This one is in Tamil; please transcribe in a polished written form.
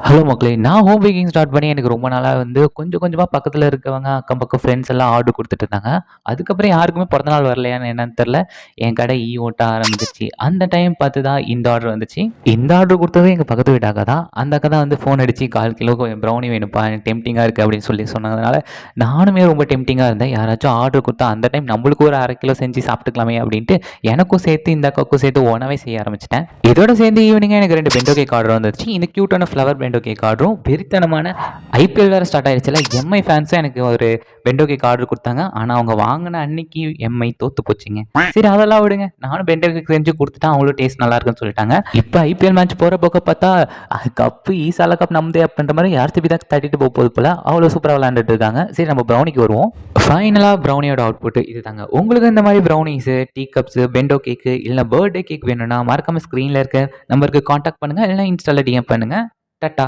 ஹலோ மக்களே! நான் ஹோம் பேக்கிங் ஸ்டார்ட் பண்ணி எனக்கு ரொம்ப நாளா வந்து கொஞ்சம் கொஞ்சமா பக்கத்துல இருக்கவங்க, அக்கம் பக்கம் ஃப்ரெண்ட்ஸ் எல்லாம் ஆர்டர் குடுத்துட்டு இருந்தாங்க. அதுக்கப்புறம் யாருக்குமே பிறந்தநாள் வரலையான்னு என்னன்னு தெரியல. என் கடை ஓட்ட ஆரம்பிச்சுருச்சு. அந்த டைம் பார்த்து தான் இந்த ஆர்டர் வந்துச்சு. இந்த ஆர்டர் குடுத்தது எங்க பக்கத்து வீட்டு அக்கா தான். அந்த அக்கா தான் வந்து ஃபோன் அடிச்சு 1/4 கிலோ ப்ரௌனி வேணும்ப்பா, எனக்கு டெம்ப்டிங்கா இருக்கு அப்படின்னு சொல்லி சொன்னதுனால, நானுமே ரொம்ப டெம்ப்டிங்கா இருந்தேன். யாராச்சும் ஆர்டர் குடுத்தா அந்த டைம் நம்மளுக்கு ஒரு 1/2 கிலோ செஞ்சு சாப்பிட்டுக்கலாமே அப்படின்ட்டு, எனக்கும் சேர்த்து இந்த அக்காவுக்கும் சேர்த்து உணவே செய்ய ஆரம்பிச்சுட்டேன். இதோட சேர்ந்து ஈவினிங்கா எனக்கு 2 பென்டோ கேக் ஆர்டர் வந்துருச்சு. இந்த கியூட்டான ஃப்ளவர் பென்டோ கேக் ஆர்டரும், வெறித்தனமான ஐபிஎல் வேற ஸ்டார்ட் ஆயிருச்சுல்ல, எம்ஐ ஃபேன்ஸும் எனக்கு ஒரு பென்டோ கேக் ஆர்டர் குடுத்தாங்க. ஆனா, அவங்க வாங்குன அன்னைக்கு எம்ஐ தோத்து போச்சுங்க. சரி அதெல்லாம் விடுங்க. நானும் பென்டோ கேக் செஞ்சு குடுத்துட்டேன். அவங்களும் டேஸ்ட் நல்லா இருக்குன்னு சொல்லிட்டாங்க. இப்ப ஐபிஎல் மேட்ச் போற போக்க பார்த்தா, கப்பு ஈசாலா கப் நம்மதே அப்படின்ற மாரி ஆர்சிபி தான் தட்டிட்டு போகுது போல. அவ்வளோ சூப்பரா விளையாண்டுட்டு இருக்காங்க. சரி நம்ம ப்ரௌனிக்கு வருவோம். ஃபைனலா ப்ரௌனியோட அவுட்புட் இதுதாங்க. உங்களுக்கு இந்த மாரி ப்ரௌனீஸு, டீ கப்ஸு, பென்டோ கேக்கு இல்ல பர்த்டே கேக் வேணும்னா மறக்காம ஸ்க்ரீன்ல இருக்க நம்பருக்கு கான்டாக்ட் பண்ணுங்க. இல்லைனா இன்ஸ்டால டிஎம் பண்ணுங்க. டாட்டா.